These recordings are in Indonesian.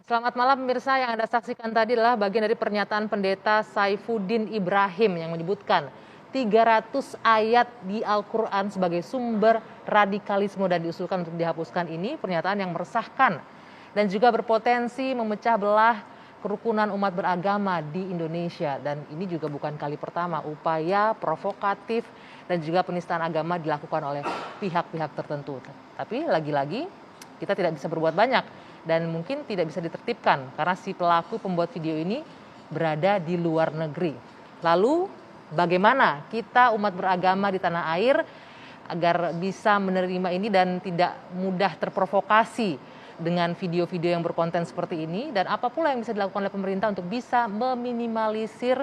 Selamat malam pemirsa, yang Anda saksikan tadi adalah bagian dari pernyataan Pendeta Saifuddin Ibrahim yang menyebutkan 300 ayat di Al-Quran sebagai sumber radikalisme dan diusulkan untuk dihapuskan. Ini pernyataan yang meresahkan dan juga berpotensi memecah belah kerukunan umat beragama di Indonesia. Dan ini juga bukan kali pertama upaya provokatif dan juga penistaan agama dilakukan oleh pihak-pihak tertentu. Tapi lagi-lagi kita tidak bisa berbuat banyak dan mungkin tidak bisa ditertibkan karena si pelaku pembuat video ini berada di luar negeri. Lalu bagaimana kita umat beragama di tanah air agar bisa menerima ini dan tidak mudah terprovokasi dengan video-video yang berkonten seperti ini, dan apa pula yang bisa dilakukan oleh pemerintah untuk bisa meminimalisir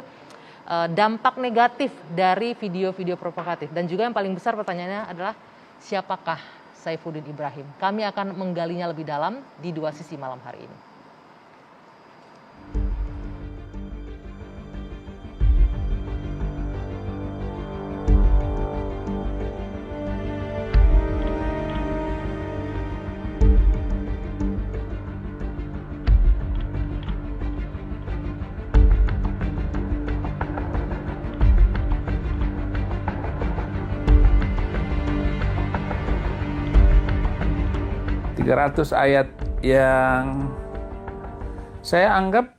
dampak negatif dari video-video provokatif. Dan juga yang paling besar pertanyaannya adalah siapakah Saifuddin Ibrahim? Kami akan menggalinya lebih dalam di Dua Sisi malam hari ini. 300 ayat yang saya anggap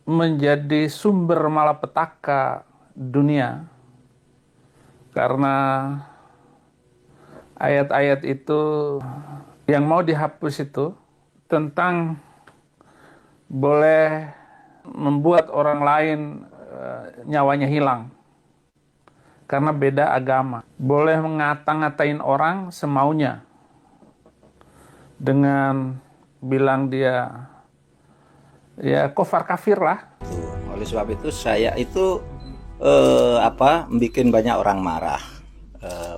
menjadi sumber malapetaka dunia, karena ayat-ayat itu yang mau dihapus itu tentang boleh membuat orang lain nyawanya hilang karena beda agama, boleh ngata-ngatain orang semaunya dengan bilang dia ya kafir lah. Oleh sebab itu saya itu bikin banyak orang marah.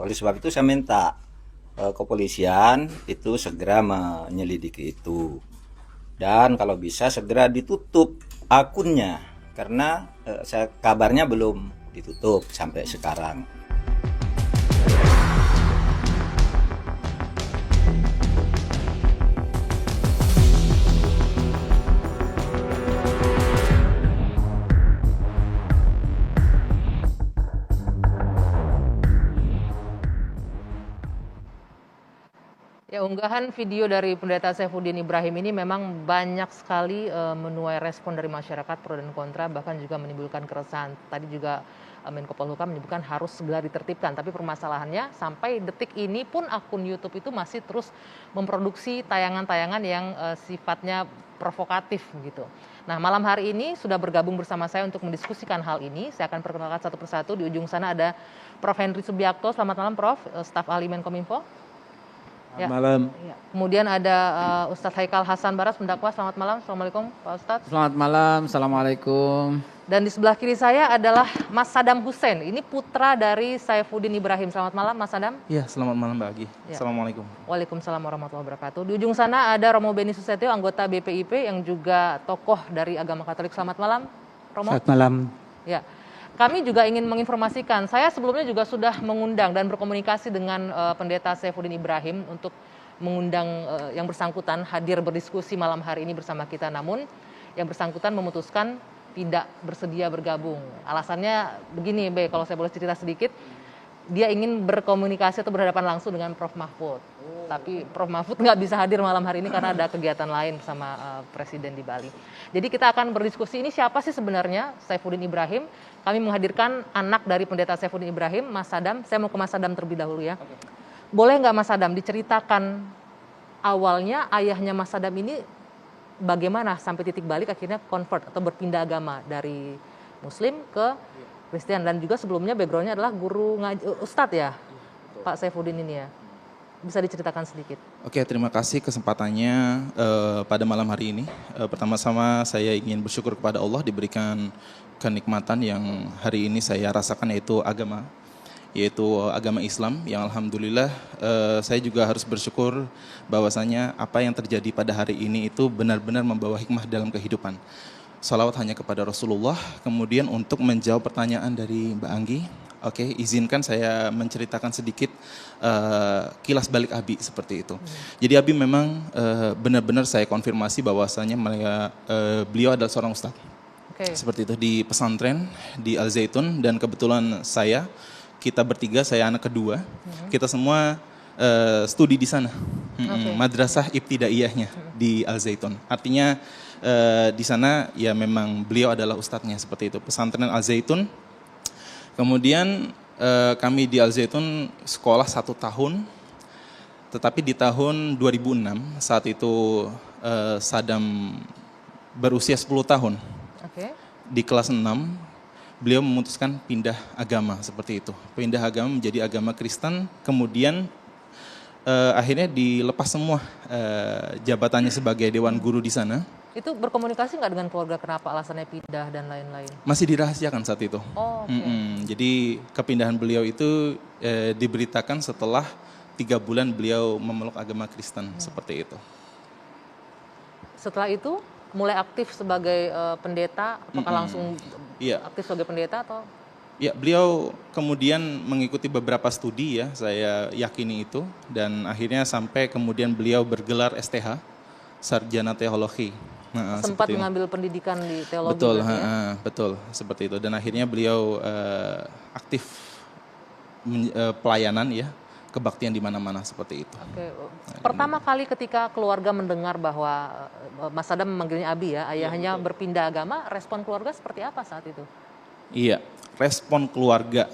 Oleh sebab itu saya minta kepolisian itu segera menyelidiki itu, dan kalau bisa segera ditutup akunnya, karena kabarnya belum ditutup sampai sekarang. Ya, unggahan video dari Pendeta Saifuddin Ibrahim ini memang banyak sekali menuai respon dari masyarakat pro dan kontra, bahkan juga menimbulkan keresahan. Tadi juga Menko Polhukam menyebutkan harus segera ditertibkan, tapi permasalahannya sampai detik ini pun akun YouTube itu masih terus memproduksi tayangan-tayangan yang sifatnya provokatif gitu. Nah, malam hari ini sudah bergabung bersama saya untuk mendiskusikan hal ini. Saya akan perkenalkan satu persatu. Di ujung sana ada Prof. Henry Subiakto. Selamat malam, Prof. Staf ahli Menkominfo. Ya. Malam. Ya. Kemudian ada Ustadz Haikal Hasan Baras, pendakwah. Selamat malam. Assalamualaikum Pak Ustadz. Selamat malam. Assalamualaikum. Dan di sebelah kiri saya adalah Mas Sadam Hussein. Ini putra dari Saifuddin Ibrahim. Selamat malam Mas Sadam. Ya, selamat malam Mbak Agi. Ya. Assalamualaikum. Waalaikumsalam warahmatullahi wabarakatuh. Di ujung sana ada Romo Beni Susetio, anggota BPIP yang juga tokoh dari agama Katolik. Selamat malam Romo. Selamat malam. Ya. Kami juga ingin menginformasikan, saya sebelumnya juga sudah mengundang dan berkomunikasi dengan Pendeta Saifuddin Ibrahim untuk mengundang yang bersangkutan hadir berdiskusi malam hari ini bersama kita. Namun yang bersangkutan memutuskan tidak bersedia bergabung. Alasannya begini, kalau saya boleh cerita sedikit, dia ingin berkomunikasi atau berhadapan langsung dengan Prof. Mahfud. Tapi Prof. Mahfud nggak bisa hadir malam hari ini karena ada kegiatan lain bersama Presiden di Bali. Jadi kita akan berdiskusi ini siapa sih sebenarnya Saifuddin Ibrahim. Kami menghadirkan anak dari Pendeta Saifuddin Ibrahim, Mas Sadam. Saya mau ke Mas Sadam terlebih dahulu ya. Boleh nggak Mas Sadam diceritakan awalnya ayahnya Mas Sadam ini bagaimana sampai titik balik akhirnya convert atau berpindah agama dari Muslim ke Kristen, dan juga sebelumnya backgroundnya adalah guru Ustadz ya, Pak Saifuddin ini ya. Bisa diceritakan sedikit? Oke, terima kasih kesempatannya pada malam hari ini. Pertama-tama saya ingin bersyukur kepada Allah diberikan kenikmatan yang hari ini saya rasakan, yaitu agama Islam, yang alhamdulillah saya juga harus bersyukur bahwasanya apa yang terjadi pada hari ini itu benar-benar membawa hikmah dalam kehidupan. Salawat hanya kepada Rasulullah. Kemudian untuk menjawab pertanyaan dari Mbak Anggi, Oke, izinkan saya menceritakan sedikit kilas balik Abi seperti itu. Jadi Abi memang benar-benar saya konfirmasi bahwasanya beliau adalah seorang ustadz. Oke. Seperti itu di pesantren di Al Zaitun, dan kebetulan kita bertiga, saya anak kedua, kita semua studi di sana. Madrasah Ibtidaiyahnya di Al Zaitun. Artinya di sana ya memang beliau adalah ustadznya seperti itu. Pesantren Al Zaitun. Kemudian kami di Al Zaitun sekolah 1 tahun, tetapi di tahun 2006 saat itu Saddam berusia 10 tahun. Oke. Di kelas 6 beliau memutuskan pindah agama seperti itu. Pindah agama menjadi agama Kristen, kemudian akhirnya dilepas semua jabatannya sebagai dewan guru di sana. Itu berkomunikasi nggak dengan keluarga kenapa alasannya pindah dan lain-lain? Masih dirahasiakan saat itu. Oh, oke. Jadi kepindahan beliau itu diberitakan setelah 3 bulan beliau memeluk agama Kristen seperti itu. Setelah itu mulai aktif sebagai pendeta, apakah langsung Iya. aktif sebagai pendeta atau? Ya, beliau kemudian mengikuti beberapa studi ya, saya yakini itu, dan akhirnya sampai kemudian beliau bergelar STH, Sarjana Teologi. Sempat seperti itu. mengambil pendidikan di teologi. Betul, berarti ya? betul seperti itu. Dan akhirnya beliau aktif pelayanan ya, kebaktian di mana-mana seperti itu. Oke. Pertama kali ketika keluarga mendengar bahwa Mas Saddam memanggilnya Abi ya, ayahnya berpindah agama, respon keluarga seperti apa saat itu? Iya, respon keluarga.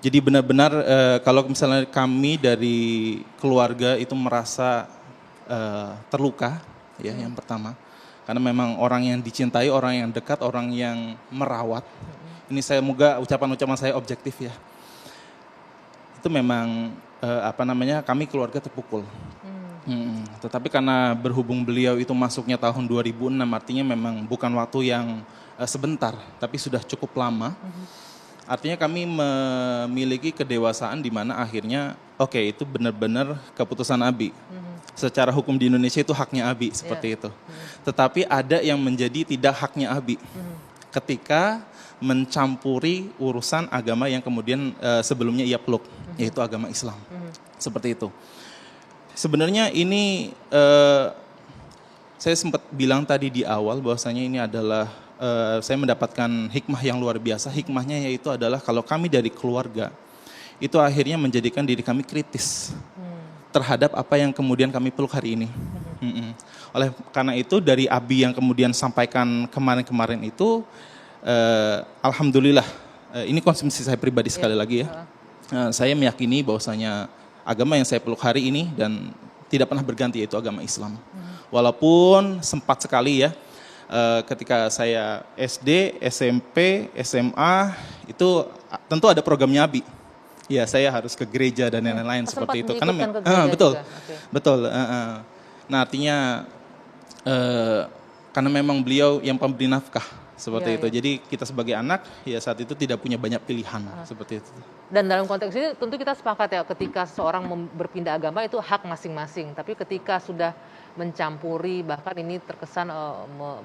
Jadi benar-benar kalau misalnya kami dari keluarga itu merasa terluka, ya yang pertama. Karena memang orang yang dicintai, orang yang dekat, orang yang merawat. Ini saya moga ucapan-ucapan saya objektif ya. Itu memang kami keluarga terpukul. Tetapi karena berhubung beliau itu masuknya tahun 2006, artinya memang bukan waktu yang sebentar, tapi sudah cukup lama. Artinya kami memiliki kedewasaan di mana akhirnya oke, itu benar-benar keputusan Abi. Secara hukum di Indonesia itu haknya Abi seperti itu. Tetapi ada yang menjadi tidak haknya Abi. Ketika mencampuri urusan agama yang kemudian sebelumnya ia peluk, yaitu agama Islam. Seperti itu. Sebenarnya ini saya sempat bilang tadi di awal bahwasanya ini adalah saya mendapatkan hikmah yang luar biasa. Hikmahnya yaitu adalah kalau kami dari keluarga itu akhirnya menjadikan diri kami kritis terhadap apa yang kemudian kami peluk hari ini. Oleh karena itu dari Abi yang kemudian sampaikan kemarin-kemarin itu, alhamdulillah, ini konsumsi saya pribadi sekali lagi ya. Saya meyakini bahwasanya agama yang saya peluk hari ini dan tidak pernah berganti yaitu agama Islam. Walaupun sempat sekali ya, ketika saya SD, SMP, SMA itu tentu ada programnya Abi. Ya, saya harus ke gereja dan lain-lain seperti itu. Karena betul, betul. Nah, artinya karena memang beliau yang pemberi nafkah seperti itu. Jadi kita sebagai anak ya saat itu tidak punya banyak pilihan seperti itu. Dan dalam konteks ini tentu kita sepakat ya, ketika seorang berpindah agama itu hak masing-masing. Tapi ketika sudah mencampuri, bahkan ini terkesan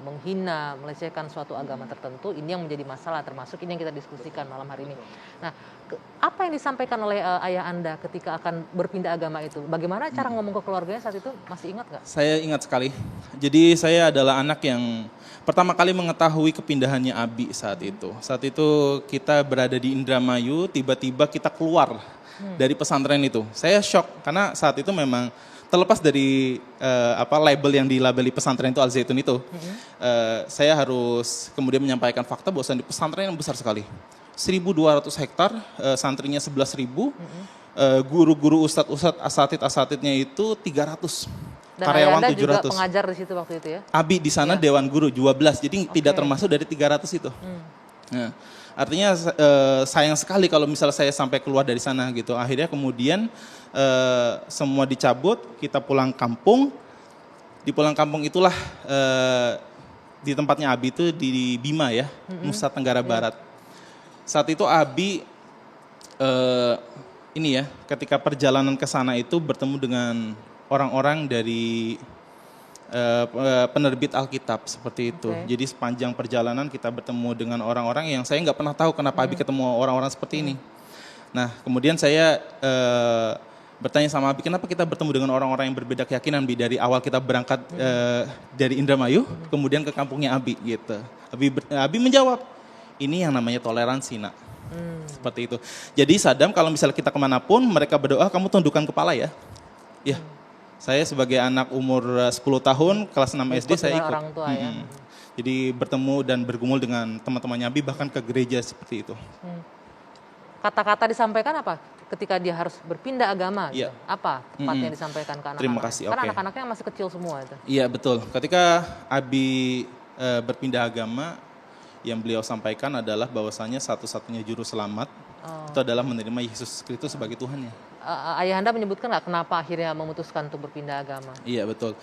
menghina, melecehkan suatu agama tertentu, ini yang menjadi masalah, termasuk ini yang kita diskusikan malam hari ini. Nah, apa yang disampaikan oleh ayah Anda ketika akan berpindah agama itu? Bagaimana cara ngomong ke keluarganya saat itu? Masih ingat nggak? Saya ingat sekali. Jadi saya adalah anak yang pertama kali mengetahui kepindahannya Abi saat itu. Saat itu kita berada di Indramayu, tiba-tiba kita keluar dari pesantren itu. Saya shock karena saat itu memang terlepas dari label yang dilabeli pesantren itu Al Zaitun itu, saya harus kemudian menyampaikan fakta bahwa di pesantren yang besar sekali, 1.200 hektar, santrinya 11.000, guru-guru ustadz-ustadz, asatid-asatidnya itu 300. Dan karyawan Anda 700. juga pengajar di situ waktu itu ya? Abi di sana dewan guru 12, jadi tidak termasuk dari 300 itu. Nah, artinya sayang sekali kalau misalnya saya sampai keluar dari sana gitu. Akhirnya kemudian semua dicabut, kita pulang kampung. Di pulang kampung itulah di tempatnya Abi itu di Bima ya, Nusa Tenggara Barat. Saat itu Abi ini ya, ketika perjalanan ke sana itu bertemu dengan orang-orang dari penerbit Alkitab seperti itu. Oke. Jadi sepanjang perjalanan kita bertemu dengan orang-orang yang saya nggak pernah tahu kenapa Abi ketemu orang-orang seperti ini. Nah, kemudian saya bertanya sama Abi, kenapa kita bertemu dengan orang-orang yang berbeda keyakinan, Bi? Dari awal kita berangkat dari Indramayu, kemudian ke kampungnya Abi, gitu. Abi menjawab, ini yang namanya toleransi, nak. Seperti itu. Jadi Sadam, kalau misalnya kita kemanapun, mereka berdoa, kamu tundukkan kepala ya. Ya, saya sebagai anak umur 10 tahun, kelas 6 SD, saya dengan ikut. orang tua ya. Jadi bertemu dan bergumul dengan teman-temannya Abi, bahkan ke gereja seperti itu. Kata-kata disampaikan apa ketika dia harus berpindah agama? Iya. Gitu? Apa tepatnya disampaikan ke anak-anak? Terima kasih, Karena oke. anak-anaknya masih kecil semua itu. Iya betul. Ketika Abi berpindah agama, yang beliau sampaikan adalah bahwasanya satu-satunya juru selamat itu adalah menerima Yesus Kristus sebagai Tuhannya. Ayahanda menyebutkan nggak kenapa akhirnya memutuskan untuk berpindah agama? Iya betul.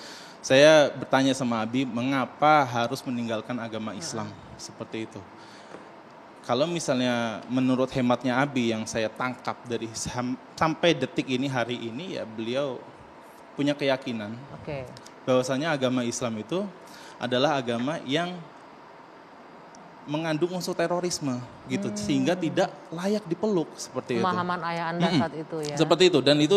Saya bertanya sama Abi, mengapa harus meninggalkan agama Islam seperti itu? Kalau misalnya menurut hematnya Abi yang saya tangkap dari sampai detik ini, hari ini, ya beliau punya keyakinan Oke. bahwasanya agama Islam itu adalah agama yang mengandung unsur terorisme gitu, sehingga tidak layak dipeluk seperti itu. Pemahaman ayah Anda saat itu ya. Seperti itu, dan itu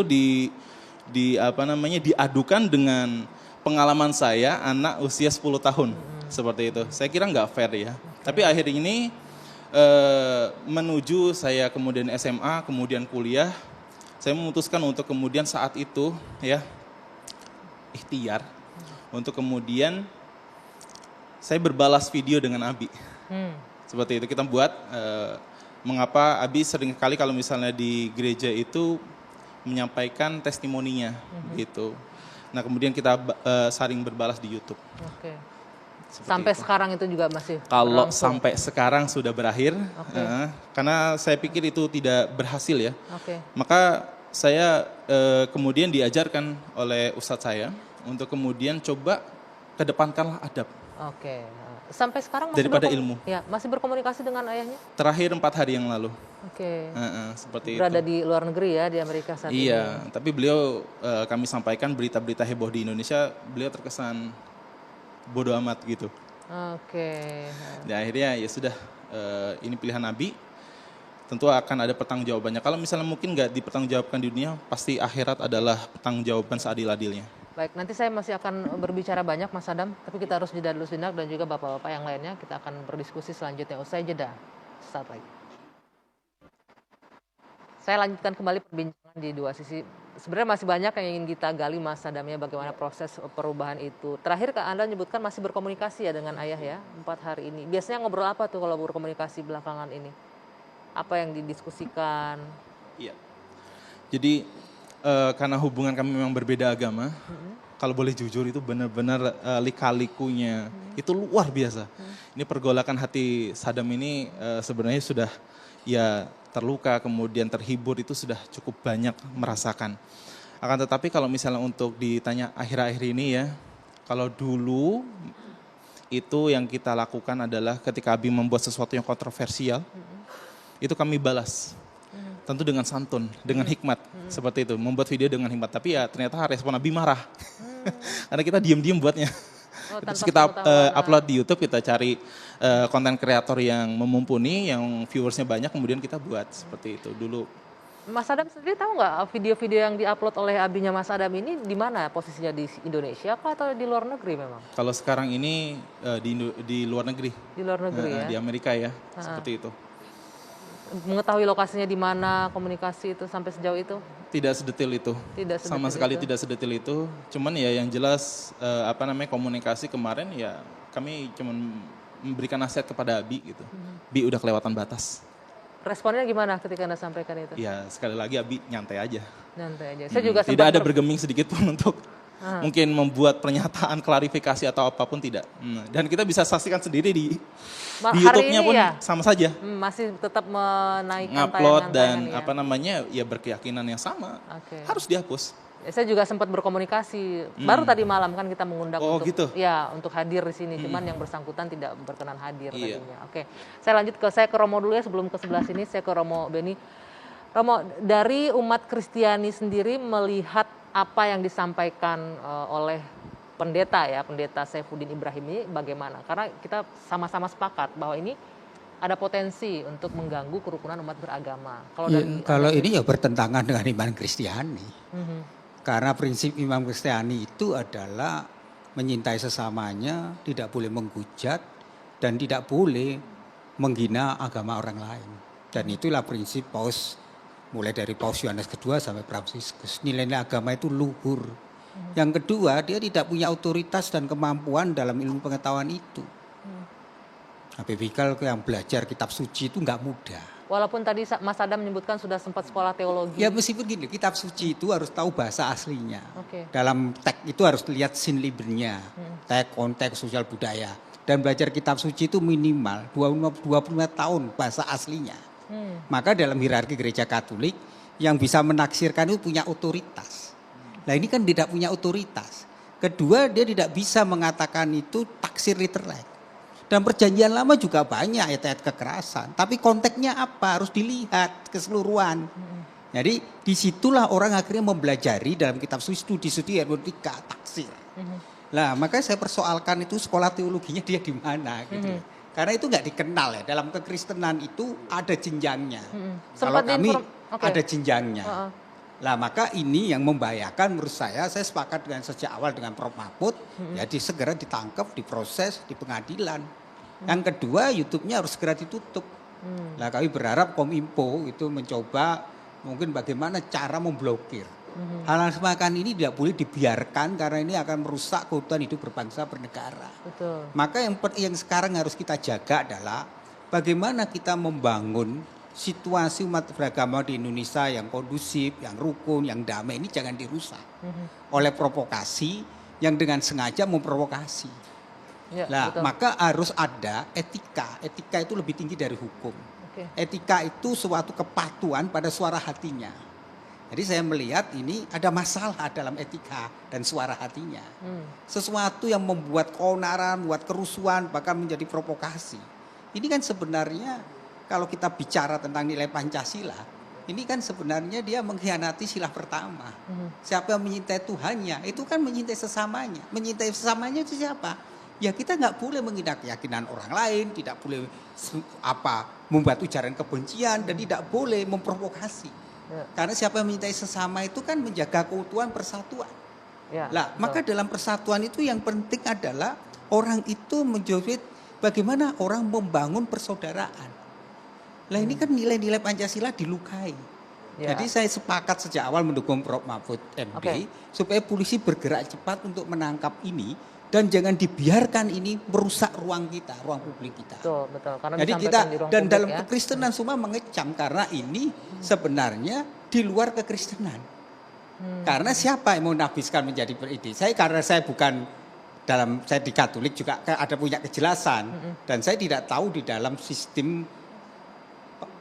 diadukan dengan pengalaman saya anak usia 10 tahun seperti itu. Saya kira nggak fair ya. Tapi akhir ini menuju saya kemudian SMA, kemudian kuliah, saya memutuskan untuk kemudian saat itu ya ikhtiar untuk kemudian saya berbalas video dengan Abi. Seperti itu kita buat mengapa Abi sering kali kalau misalnya di gereja itu menyampaikan testimoninya gitu. Nah kemudian kita saling berbalas di YouTube. Oke. Seperti Sampai itu. sekarang itu juga masih Kalau berlangsung? sampai sekarang sudah berakhir, karena saya pikir itu tidak berhasil ya. Oke. Maka saya kemudian diajarkan oleh ustadz saya untuk kemudian coba kedepankanlah adab. Oke. Sampai sekarang masih Daripada ilmu. Ya, masih berkomunikasi dengan ayahnya? Terakhir 4 hari yang lalu. Oke. Seperti Berada itu. di luar negeri ya, di Amerika saat ini. Iya, tapi beliau kami sampaikan berita-berita heboh di Indonesia, beliau terkesan bodoh amat gitu. Oke. Dan akhirnya ya sudah, ini pilihan Abi, tentu akan ada pertanggungjawabannya. Kalau misalnya mungkin nggak dipertanggungjawabkan di dunia, pasti akhirat adalah pertanggungjawaban seadil-adilnya. Baik, nanti saya masih akan berbicara banyak Mas Adam, tapi kita harus jeda dulu sejenak dan juga bapak-bapak yang lainnya. Kita akan berdiskusi selanjutnya usai jeda. Saat lagi. Saya lanjutkan kembali perbincangan di dua sisi. Sebenarnya masih banyak yang ingin kita gali Mas Adam ya, bagaimana proses perubahan itu. Terakhir Anda menyebutkan masih berkomunikasi ya dengan ayah ya, 4 hari ini. Biasanya ngobrol apa tuh kalau berkomunikasi belakangan ini? Apa yang didiskusikan? Iya. Jadi karena hubungan kami memang berbeda agama, kalau boleh jujur itu benar-benar lika-likunya itu luar biasa. Ini pergolakan hati Sadam ini sebenarnya sudah ya terluka, kemudian terhibur, itu sudah cukup banyak merasakan. Akan tetapi kalau misalnya untuk ditanya akhir-akhir ini ya, kalau dulu itu yang kita lakukan adalah ketika Abi membuat sesuatu yang kontroversial, itu kami balas. Tentu dengan santun, dengan hikmat, seperti itu. Membuat video dengan hikmat, tapi ya ternyata respon Abi marah. Karena kita diem-diem buatnya. Terus kita upload di YouTube, kita cari konten kreator yang memumpuni, yang viewersnya banyak, kemudian kita buat seperti itu dulu. Mas Adam sendiri tahu nggak video-video yang diupload oleh abinya Mas Adam ini di mana posisinya, di Indonesia kah atau di luar negeri memang? Kalau sekarang ini di luar negeri. Di luar negeri ya? Di Amerika ya, seperti itu. Mengetahui lokasinya di mana, komunikasi itu sampai sejauh itu? Tidak sedetil itu. Tidak sedetil sama sekali itu. tidak sedetil itu. Cuman ya yang jelas komunikasi kemarin ya kami cuman memberikan nasihat kepada Abi gitu. Bi udah kelewatan batas. Responnya gimana ketika Anda sampaikan itu? Ya sekali lagi Abi nyantai aja. Nyantai aja. Saya juga tidak ada bergeming sedikit pun untuk mungkin membuat pernyataan klarifikasi atau apapun, tidak. Dan kita bisa saksikan sendiri di YouTube-nya pun ya? sama saja. Masih tetap menaikkan Ngupload tayangan-tayangan dan ya berkeyakinan yang sama. Oke. Harus dihapus. Saya juga sempat berkomunikasi. Baru tadi malam kan kita mengundang untuk hadir di sini. Cuman yang bersangkutan tidak berkenan hadir tadinya. Oke. Saya ke Romo dulu ya, sebelum ke sebelah sini saya ke Romo Beni. Romo, dari umat Kristiani sendiri melihat apa yang disampaikan oleh pendeta ya, pendeta Saifuddin Ibrahim ini bagaimana? Karena kita sama-sama sepakat bahwa ini ada potensi untuk mengganggu kerukunan umat beragama. Kalau Ya, dari kalau ini ya bertentangan dengan iman Kristiani. Mhm. Karena prinsip iman Kristiani itu adalah menyintai sesamanya, tidak boleh menghujat, dan tidak boleh menghina agama orang lain. Dan itulah prinsip Paus, mulai dari Paus Yohanes kedua sampai Fransiskus. Nilai-nilai agama itu luhur. Yang kedua, dia tidak punya otoritas dan kemampuan dalam ilmu pengetahuan itu. Habib Bikal yang belajar kitab suci itu nggak mudah. Walaupun tadi Mas Adam menyebutkan sudah sempat sekolah teologi. Ya meskipun gini, kitab suci itu harus tahu bahasa aslinya. Oke. Dalam teks itu harus lihat sin libernya, teks, konteks, sosial budaya. Dan belajar kitab suci itu minimal 25 tahun bahasa aslinya. Maka dalam hierarki gereja Katolik yang bisa menaksirkan itu punya otoritas. Nah ini kan tidak punya otoritas. Kedua, dia tidak bisa mengatakan itu taksir literal. Dan perjanjian lama juga banyak ayat-ayat kekerasan. Tapi konteksnya apa? Harus dilihat keseluruhan. Jadi disitulah orang akhirnya mempelajari dalam kitab suci, studi hermeneutika, taksir. Nah makanya saya persoalkan itu sekolah teologinya dia di mana gitu. Karena itu nggak dikenal ya. Dalam kekristenan itu ada jenjangnya. Kalau Sempat kami Oke. ada jenjangnya. Lah maka ini yang membahayakan menurut saya sepakat dengan sejak awal dengan Prof. Mahfud, ya segera ditangkap, diproses di pengadilan. Yang kedua, YouTube-nya harus segera ditutup. Lah kami berharap Kominfo itu mencoba mungkin bagaimana cara memblokir. Hal-hal semacam ini tidak boleh dibiarkan karena ini akan merusak keutuhan hidup berbangsa bernegara. Betul. Maka yang sekarang harus kita jaga adalah bagaimana kita membangun situasi umat beragama di Indonesia yang kondusif, yang rukun, yang damai ini jangan dirusak oleh provokasi yang dengan sengaja memprovokasi. Ya, Nah, betul. maka harus ada etika. Etika itu lebih tinggi dari hukum. Oke. Etika itu suatu kepatuhan pada suara hatinya. Jadi saya melihat ini ada masalah dalam etika dan suara hatinya. Sesuatu yang membuat keonaran, membuat kerusuhan, bahkan menjadi provokasi. Ini kan sebenarnya kalau kita bicara tentang nilai Pancasila, ini kan sebenarnya dia mengkhianati sila pertama. Siapa yang menyintai Tuhannya, itu kan menyintai sesamanya. Menyintai sesamanya itu siapa? Ya kita nggak boleh menghina keyakinan orang lain, tidak boleh membuat ujaran kebencian dan tidak boleh memprovokasi. Ya. Karena siapa yang menyintai sesama itu kan menjaga keutuhan persatuan. Ya, Lah, betul. maka dalam persatuan itu yang penting adalah orang itu menjawab bagaimana orang membangun persaudaraan. Lah ini kan nilai-nilai Pancasila dilukai. Ya. Jadi saya sepakat sejak awal mendukung Prof. Mahfud MD Oke. supaya polisi bergerak cepat untuk menangkap ini dan jangan dibiarkan ini merusak ruang kita, ruang publik kita. Betul, betul. Karena Jadi kita disampaikan di ruang dan publik dalam ya. kekristenan semua mengecam karena ini sebenarnya di luar kekristenan. Karena siapa yang mau menafsirkan menjadi ini? Karena saya bukan saya di Katolik juga ada punya kejelasan dan saya tidak tahu di dalam sistem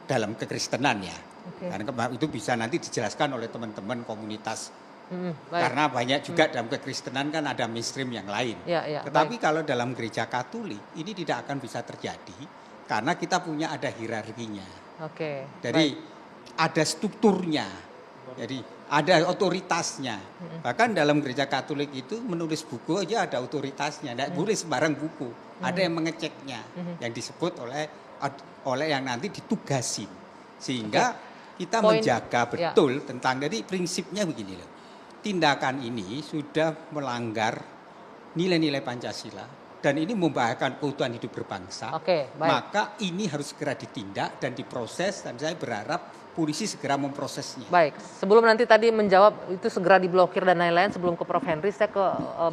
dalam kekristenan ya. Karena itu bisa nanti dijelaskan oleh teman-teman komunitas. Baik. Karena banyak juga dalam kekristenan kan ada mainstream yang lain. Ya, ya, Tetapi kalau dalam gereja Katolik ini tidak akan bisa terjadi karena kita punya ada hierarkinya. Oke. Jadi ada strukturnya. Jadi ada otoritasnya. Bahkan dalam gereja Katolik itu menulis buku aja ada otoritasnya. Tidak boleh sembarang buku. Ada yang mengeceknya. Yang disebut oleh yang nanti ditugasin. Sehingga kita menjaga betul tentang, jadi prinsipnya begini loh. Tindakan ini sudah melanggar nilai-nilai Pancasila dan ini membahayakan keutuhan hidup berbangsa. Oke, baik. Maka ini harus segera ditindak dan diproses dan saya berharap polisi segera memprosesnya. Baik, sebelum nanti tadi menjawab itu segera diblokir dan lain-lain, sebelum ke Prof. Henry, saya ke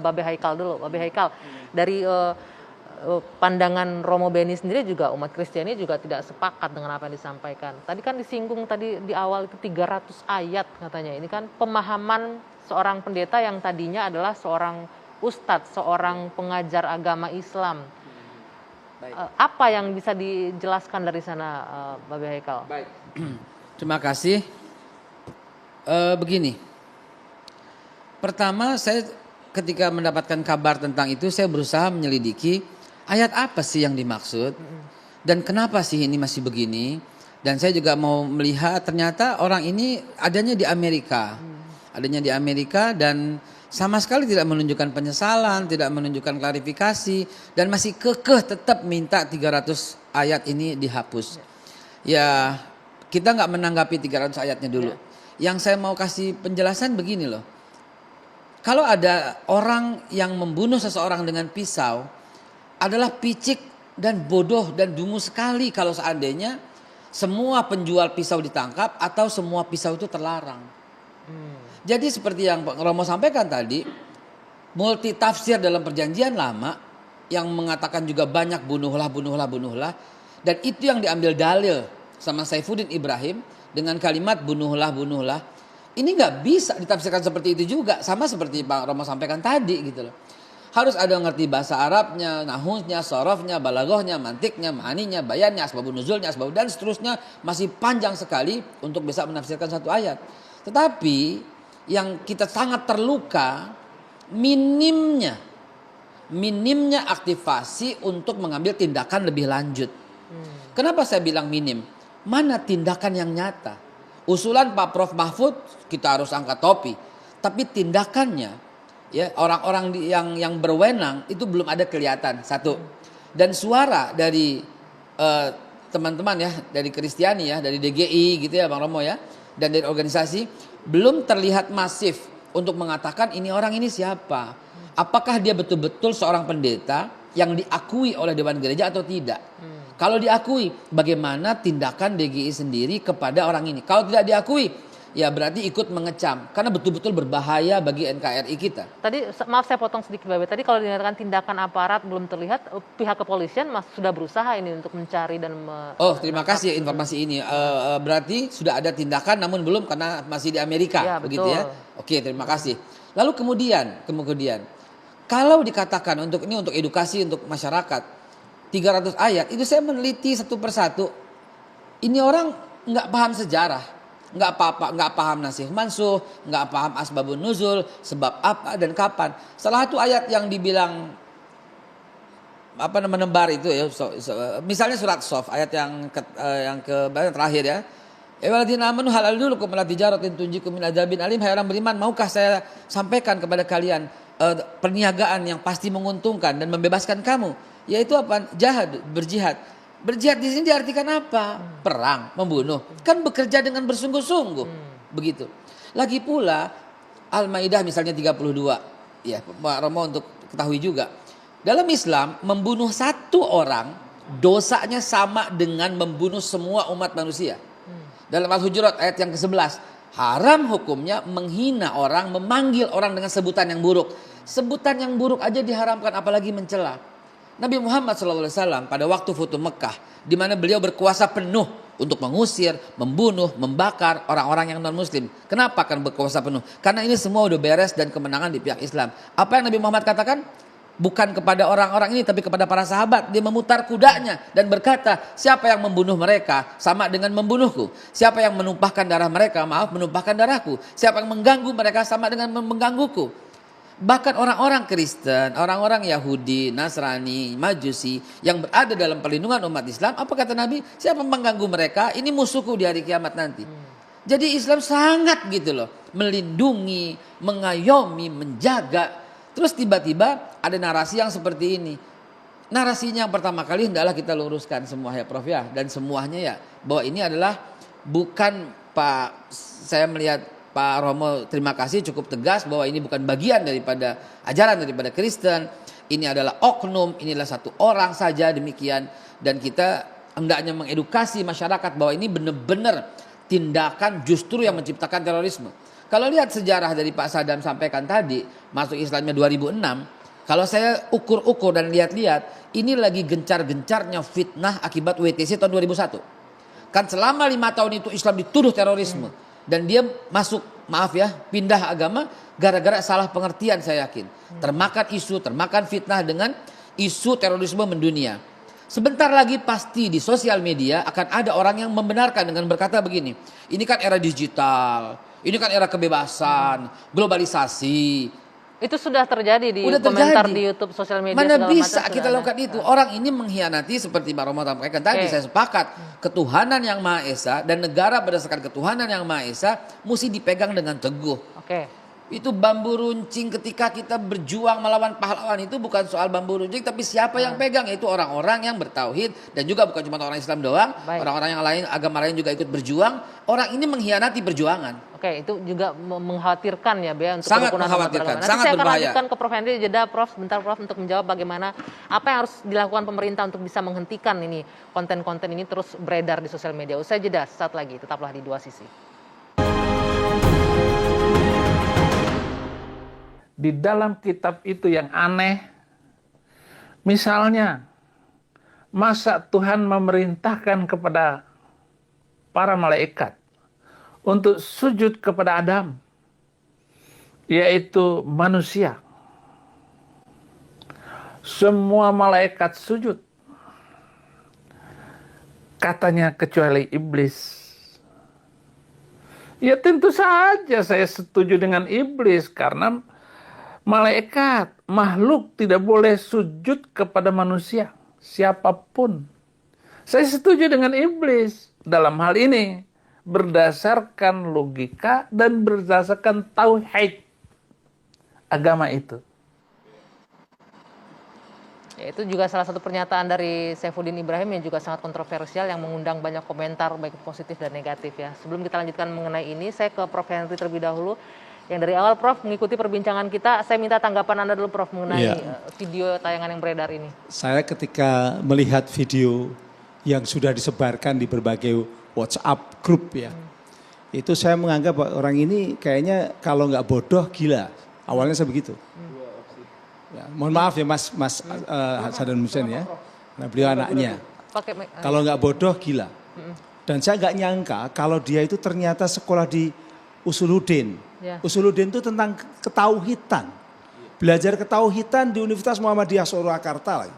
Babe Haikal dulu. Babe Haikal, dari pandangan Romo Beni sendiri juga umat Kristiani juga tidak sepakat dengan apa yang disampaikan. Tadi kan disinggung tadi di awal itu 300 ayat katanya. Ini kan pemahaman seorang pendeta yang tadinya adalah seorang ustadz, seorang pengajar agama Islam. Apa yang bisa dijelaskan dari sana, Babe Haikal? Baik. Terima kasih. Begini. Pertama, saya ketika mendapatkan kabar tentang itu, saya berusaha menyelidiki ayat apa sih yang dimaksud dan kenapa sih ini masih begini. Dan saya juga mau melihat ternyata orang ini adanya di Amerika. Adanya di Amerika dan sama sekali tidak menunjukkan penyesalan, tidak menunjukkan klarifikasi, dan masih kekeh tetap minta 300 ayat ini dihapus. Ya, kita nggak menanggapi 300 ayatnya dulu. Yang saya mau kasih penjelasan begini loh. Kalau ada orang yang membunuh seseorang dengan pisau, adalah picik dan bodoh dan dungu sekali kalau seandainya semua penjual pisau ditangkap atau semua pisau itu terlarang. Jadi seperti yang Pak Romo sampaikan tadi, multi tafsir dalam perjanjian lama yang mengatakan juga banyak bunuhlah, dan itu yang diambil dalil sama Saifuddin Ibrahim dengan kalimat bunuhlah. Ini nggak bisa ditafsirkan seperti itu juga, sama seperti Pak Romo sampaikan tadi gitu loh. Harus ada ngerti bahasa Arabnya, nahusnya, sorofnya, balagohnya, mantiknya, ma'aninya, bayannya, asbabun nuzulnya, dan seterusnya, masih panjang sekali untuk bisa menafsirkan satu ayat. Tetapi yang kita sangat terluka minimnya aktivasi untuk mengambil tindakan lebih lanjut. Kenapa saya bilang minim? Mana tindakan yang nyata? Usulan Pak Prof Mahfud kita harus angkat topi, tapi tindakannya ya orang-orang yang berwenang itu belum ada kelihatan. Satu. Dan suara dari teman-teman ya, dari Kristiani ya, dari DGI gitu ya Bang Romo ya, dan dari organisasi belum terlihat masif untuk mengatakan ini orang ini siapa. Apakah dia betul-betul seorang pendeta yang diakui oleh Dewan Gereja atau tidak. Kalau diakui, bagaimana tindakan DGI sendiri kepada orang ini. Kalau tidak diakui, ya berarti ikut mengecam. Karena betul-betul berbahaya bagi NKRI kita. Tadi, maaf saya potong sedikit Babe. Tadi kalau dikatakan tindakan aparat belum terlihat, pihak kepolisian sudah berusaha ini untuk mencari dan terima kasih informasi ini. Berarti sudah ada tindakan namun belum karena masih di Amerika. Ya, begitu betul. ya. Oke, terima kasih. Lalu kemudian, kalau dikatakan untuk edukasi untuk masyarakat, 300 ayat, itu saya meneliti satu persatu. Ini orang nggak paham sejarah. Nggak paham nasih mansuh, nggak paham asbabun nuzul, sebab apa dan kapan. Salah satu ayat yang dibilang menebar itu ya, misalnya surat Sof ayat yang terakhir ya. Waladina amanu halal dulu kumala tijaratin tunjikum min adzabin alim. Hai orang beriman, maukah saya sampaikan kepada kalian perniagaan yang pasti menguntungkan dan membebaskan kamu, yaitu apa? Berjihad. Berjihad di sini diartikan apa? Perang, membunuh. Kan bekerja dengan bersungguh-sungguh. Begitu. Lagi pula Al-Maidah misalnya 32. Ya, Pak Romo untuk ketahui juga. Dalam Islam membunuh satu orang dosanya sama dengan membunuh semua umat manusia. Dalam Al-Hujurat ayat yang ke-11, haram hukumnya menghina orang, memanggil orang dengan sebutan yang buruk. Sebutan yang buruk aja diharamkan, apalagi mencela. Nabi Muhammad SAW pada waktu Futuh Mekah, di mana beliau berkuasa penuh untuk mengusir, membunuh, membakar orang-orang yang non-muslim. Kenapa kan berkuasa penuh? Karena ini semua udah beres dan kemenangan di pihak Islam. Apa yang Nabi Muhammad katakan? Bukan kepada orang-orang ini, tapi kepada para sahabat. Dia memutar kudanya dan berkata, siapa yang membunuh mereka sama dengan membunuhku. Siapa yang menumpahkan darah mereka, menumpahkan darahku. Siapa yang mengganggu mereka sama dengan menggangguku. Bahkan orang-orang Kristen, orang-orang Yahudi, Nasrani, Majusi yang berada dalam perlindungan umat Islam, apa kata Nabi? Siapa yang mengganggu mereka, ini musuhku di hari kiamat nanti. Jadi Islam sangat gitu loh, melindungi, mengayomi, menjaga. Terus tiba-tiba ada narasi yang seperti ini. Narasinya yang pertama kali hendaklah kita luruskan semua ya Prof ya. Dan semuanya ya, bahwa ini adalah bukan saya melihat Pak Romo terima kasih cukup tegas bahwa ini bukan bagian daripada ajaran daripada Kristen. Ini adalah oknum, inilah satu orang saja demikian. Dan kita hendaknya mengedukasi masyarakat bahwa ini benar-benar tindakan justru yang menciptakan terorisme. Kalau lihat sejarah dari Pak Sadam sampaikan tadi, masuk Islamnya 2006, kalau saya ukur-ukur dan lihat-lihat, ini lagi gencar-gencarnya fitnah akibat WTC tahun 2001. Kan selama 5 tahun itu Islam dituduh terorisme. Dan dia masuk, pindah agama gara-gara salah pengertian saya yakin. Termakan isu, termakan fitnah dengan isu terorisme mendunia. Sebentar lagi pasti di sosial media akan ada orang yang membenarkan dengan berkata begini, ini kan era digital, ini kan era kebebasan, globalisasi. Itu sudah terjadi di komentar di YouTube, sosial media. Mana bisa kita lakukan itu? Orang ini mengkhianati seperti Pak Romo sampaikan tadi, saya sepakat. Ketuhanan yang Maha Esa dan negara berdasarkan ketuhanan yang Maha Esa mesti dipegang dengan teguh. Itu bambu runcing ketika kita berjuang melawan pahlawan itu bukan soal bambu runcing, tapi siapa yang pegang, yaitu orang-orang yang bertauhid, dan juga bukan cuma orang Islam doang, Baik. orang-orang yang lain, agama lain juga ikut berjuang. Orang ini mengkhianati perjuangan. Oke, itu juga mengkhawatirkan ya Bea untuk Sangat kerukunan umat mengkhawatirkan, beragama. Nanti sangat saya akan berbahaya. lanjutkan ke Prof Henry, jeda Prof, sebentar Prof untuk menjawab bagaimana apa yang harus dilakukan pemerintah untuk bisa menghentikan ini konten-konten ini terus beredar di sosial media. Usai jeda, saat lagi tetaplah di Dua Sisi. Di dalam kitab itu yang aneh, misalnya, masa Tuhan memerintahkan kepada para malaikat untuk sujud kepada Adam, yaitu manusia. Semua malaikat sujud. Katanya kecuali iblis. Ya tentu saja saya setuju dengan iblis, karena malaikat, makhluk tidak boleh sujud kepada manusia, siapapun. Saya setuju dengan iblis dalam hal ini, berdasarkan logika dan berdasarkan tauhid agama itu. Ya, itu juga salah satu pernyataan dari Saifuddin Ibrahim yang juga sangat kontroversial, yang mengundang banyak komentar baik positif dan negatif ya. Sebelum kita lanjutkan mengenai ini, saya ke Prof Henry terlebih dahulu. Yang dari awal Prof mengikuti perbincangan kita, saya minta tanggapan Anda dulu Prof mengenai video tayangan yang beredar ini. Saya ketika melihat video yang sudah disebarkan di berbagai WhatsApp grup ya, itu saya menganggap orang ini kayaknya kalau nggak bodoh gila. Awalnya saya begitu. Ya, mohon maaf ya Mas Saddam Hussein ya, nah beliau anaknya. Kalau nggak bodoh gila. Dan saya nggak nyangka kalau dia itu ternyata sekolah di Usuluddin. Ya. Usuluddin itu tentang ketauhidan. Belajar ketauhidan di Universitas Muhammadiyah Surakarta.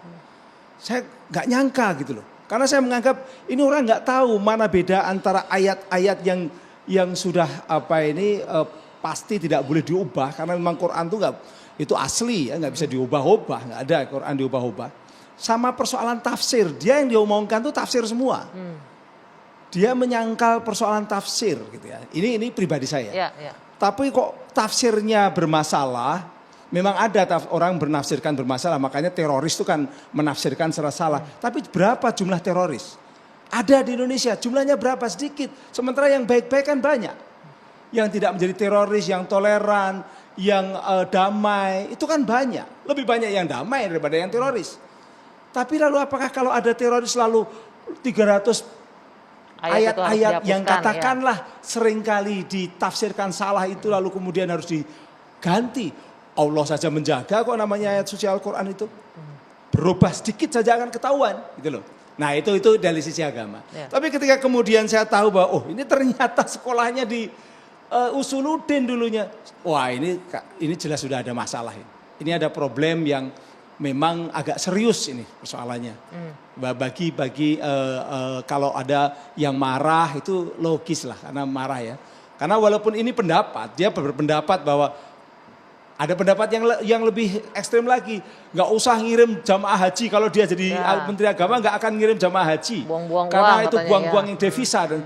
Saya nggak nyangka gitu loh. Karena saya menganggap ini orang nggak tahu mana beda antara ayat-ayat yang sudah pasti tidak boleh diubah, karena memang Quran itu asli ya, nggak bisa diubah-ubah, nggak ada Quran diubah-ubah. Sama persoalan tafsir, dia yang diomongkan tuh tafsir semua. Dia menyangkal persoalan tafsir gitu ya. Ini pribadi saya. Ya, ya. Tapi kok tafsirnya bermasalah, memang ada orang bernafsirkan bermasalah, makanya teroris itu kan menafsirkan secara salah. Tapi berapa jumlah teroris? Ada di Indonesia, jumlahnya berapa? Sedikit. Sementara yang baik-baik kan banyak. Yang tidak menjadi teroris, yang toleran, yang damai, itu kan banyak. Lebih banyak yang damai daripada yang teroris. Tapi lalu apakah kalau ada teroris lalu 300 ayat-ayat yang katakanlah seringkali ditafsirkan salah itu lalu kemudian harus diganti. Allah saja menjaga kok namanya ayat suci Al-Quran itu. Berubah sedikit saja akan ketahuan gitu loh. Nah itu dari sisi agama. Ya. Tapi ketika kemudian saya tahu bahwa ini ternyata sekolahnya di Usuluddin dulunya. Wah ini jelas sudah ada masalah ini. Ini ada problem yang memang agak serius ini persoalannya. Bagi kalau ada yang marah itu logis lah karena marah ya. Karena walaupun ini pendapat, dia berpendapat bahwa ada pendapat yang lebih ekstrem lagi. Nggak usah ngirim jamaah haji, kalau dia jadi Menteri Agama nggak akan ngirim jamaah haji. Buang-buang karena uang, itu katanya, buang-buang yang devisa. Dan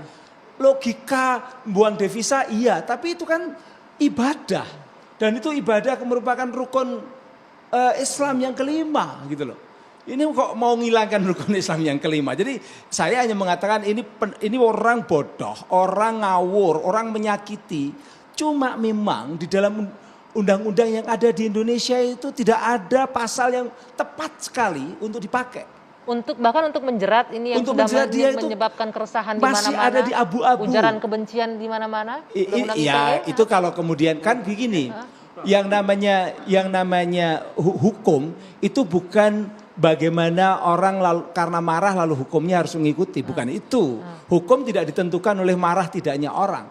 logika buang devisa iya, tapi itu kan ibadah. Dan itu ibadah merupakan rukun Islam yang kelima gitu loh. Ini kok mau ngilangkan rukun Islam yang kelima. Jadi saya hanya mengatakan ini orang bodoh, orang ngawur, orang menyakiti. Cuma memang di dalam undang-undang yang ada di Indonesia itu tidak ada pasal yang tepat sekali untuk dipakai. Bahkan untuk menjerat ini yang Untuk sudah menjerat dia itu menyebabkan keresahan di masih mana-mana. ada di abu-abu. Ujaran kebencian di mana-mana. Iya, itu kalau kemudian kan begini. Yang namanya hukum itu bukan bagaimana orang karena marah lalu hukumnya harus mengikuti, bukan itu. Hukum tidak ditentukan oleh marah tidaknya orang.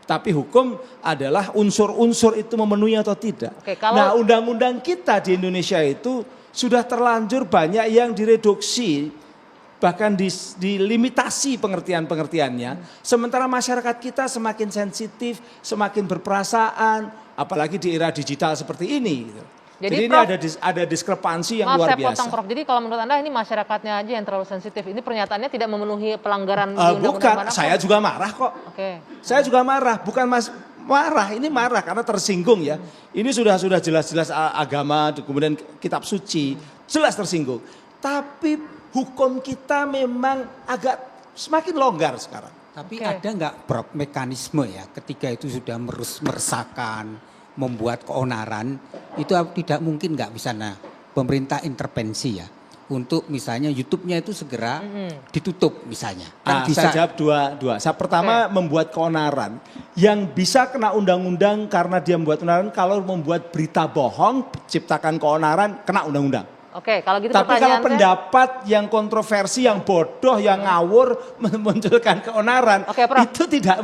Tapi hukum adalah unsur-unsur itu memenuhi atau tidak. Oke, Nah, undang-undang kita di Indonesia itu sudah terlanjur banyak yang direduksi, bahkan dilimitasi pengertian-pengertiannya. Sementara masyarakat kita semakin sensitif, semakin berperasaan, apalagi di era digital seperti ini. Jadi ini Prof, ada diskrepansi yang luar biasa. Maaf saya potong Prof, jadi kalau menurut Anda ini masyarakatnya aja yang terlalu sensitif. Ini pernyataannya tidak memenuhi pelanggaran di undang-undang Bukan, mana? saya juga marah kok. Oke. Saya juga marah, bukan marah karena tersinggung ya. Ini sudah jelas-jelas agama, kemudian kitab suci, jelas tersinggung. Tapi hukum kita memang agak semakin longgar sekarang. Tapi ada nggak mekanisme ya ketika itu sudah meresahkan, membuat keonaran, itu tidak mungkin nggak bisa pemerintah intervensi ya. Untuk misalnya YouTube-nya itu segera ditutup misalnya. Nah, saya jawab dua. Saya pertama membuat keonaran. Yang bisa kena undang-undang karena dia membuat keonaran, kalau membuat berita bohong, ciptakan keonaran, kena undang-undang. Oke, kalau gitu Tapi kalau pertanyaan saya, pendapat yang kontroversi, yang bodoh, yang ngawur, memunculkan keonaran, Oke, Prof. itu tidak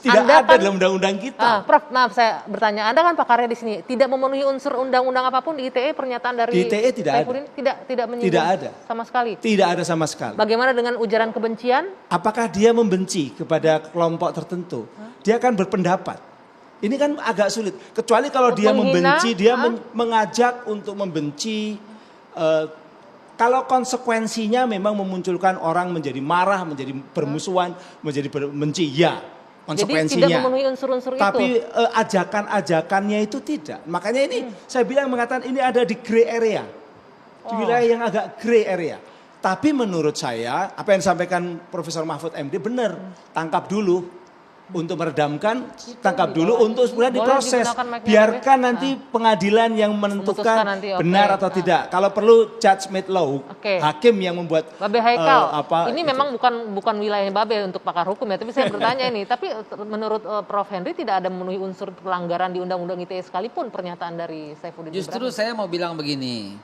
Anda ada kan- dalam undang-undang kita. Prof, maaf saya bertanya, Anda kan pakarnya di sini, tidak memenuhi unsur undang-undang apapun di ITE, pernyataan dari Di ITE tidak ada. Saifuddin tidak menyinggung Tidak ada. sama sekali. Tidak ada sama sekali. Bagaimana dengan ujaran kebencian? Apakah dia membenci kepada kelompok tertentu? Dia akan berpendapat. Ini kan agak sulit. Kecuali kalau dia Menghina? membenci, dia mengajak untuk membenci. Kalau konsekuensinya memang memunculkan orang menjadi marah, menjadi bermusuhan, menjadi benci, ya konsekuensinya. Jadi tidak memenuhi unsur-unsur itu. Tapi ajakan-ajakannya itu tidak. Makanya ini saya bilang mengatakan ini ada di gray area. Di wilayah yang agak gray area. Tapi menurut saya apa yang disampaikan Profesor Mahfud MD benar. Tangkap dulu untuk meredamkan, tangkap dulu untuk kemudian Boleh diproses. digunakan mic-nya, Biarkan Babe. nanti pengadilan yang Memutuskan menentukan nanti, oke. benar atau tidak. Kalau perlu judge made law, Oke. hakim yang membuat Babe Haikal, ini itu. memang bukan wilayahnya Babe untuk pakar hukum ya, tapi saya bertanya ini. Tapi menurut Prof Henry tidak ada memenuhi unsur pelanggaran di Undang-Undang ITE sekalipun pernyataan dari Saifuddin Justru Ibrahim. saya mau bilang begini,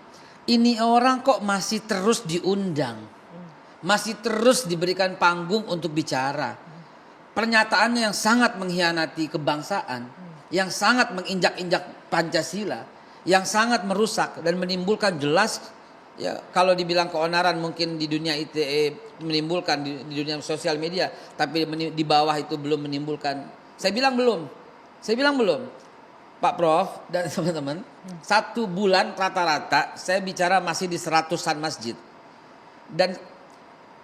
ini orang kok masih terus diundang, masih terus diberikan panggung untuk bicara. Pernyataannya yang sangat mengkhianati kebangsaan, yang sangat menginjak-injak Pancasila, yang sangat merusak dan menimbulkan jelas, ya kalau dibilang keonaran mungkin di dunia ITE menimbulkan di dunia sosial media, tapi di bawah itu belum menimbulkan. Saya bilang belum, Pak Prof dan teman-teman, 1 bulan rata-rata saya bicara masih di 100-an masjid. Dan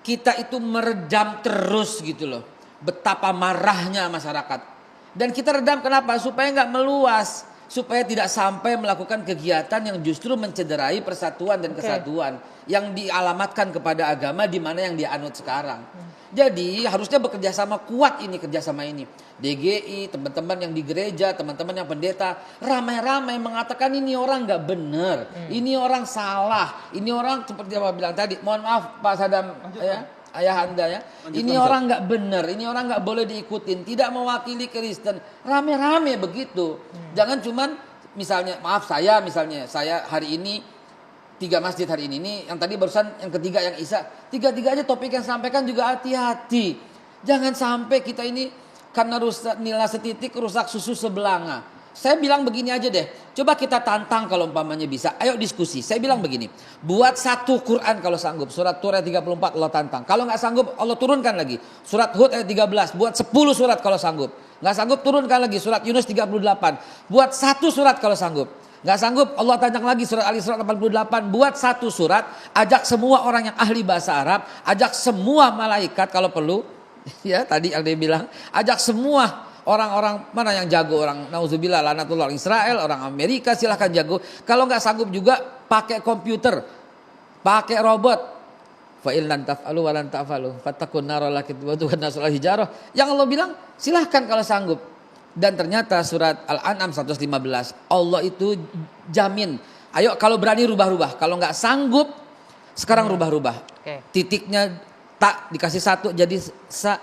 kita itu meredam terus gitu loh. Betapa marahnya masyarakat. Dan kita redam kenapa? Supaya nggak meluas. Supaya tidak sampai melakukan kegiatan yang justru mencederai persatuan dan kesatuan. Yang dialamatkan kepada agama di mana yang dianut sekarang. Jadi harusnya bekerja sama kuat ini kerjasama ini. DGI, teman-teman yang di gereja, teman-teman yang pendeta. Ramai-ramai mengatakan ini orang nggak benar. Ini orang salah. Ini orang seperti yang Bapak bilang tadi. Mohon maaf Pak Sadam ya. Ayah anda ya, ini orang nggak benar, ini orang nggak boleh diikutin, tidak mewakili Kristen, rame-rame begitu. Jangan cuman misalnya, maaf saya hari ini 3 masjid hari ini, yang tadi barusan yang ketiga yang Isya, 3-3 aja topik yang sampaikan juga hati-hati. Jangan sampai kita ini karena rusak nilai setitik rusak susu sebelanga. Saya bilang begini aja deh, coba kita tantang kalau umpamanya bisa. Ayo diskusi. Saya bilang begini, buat 1 Quran kalau sanggup. Surat Tur ayat 34 Allah tantang. Kalau nggak sanggup Allah turunkan lagi. Surat Hud ayat 13, buat 10 surat kalau sanggup. Nggak sanggup turunkan lagi. Surat Yunus 38, buat 1 surat kalau sanggup. Nggak sanggup Allah tantang lagi. Surat Al-Isra 88, buat 1 surat. Ajak semua orang yang ahli bahasa Arab. Ajak semua malaikat kalau perlu. Ya tadi yang dia bilang, ajak semua orang-orang mana yang jago, orang nauzubillah lanatullah orang Israel, orang Amerika silahkan jago. Kalau nggak sanggup juga pakai komputer, pakai robot. Fa in lan taf'alu wa lan ta'falu fattaqun nar allati tu'adun nasul hijarah. Yang Allah bilang silahkan kalau sanggup. Dan ternyata surat Al-An'am 115 Allah itu jamin. Ayo kalau berani rubah-rubah, kalau nggak sanggup sekarang rubah-rubah. Titiknya tak dikasih 1 jadi sa,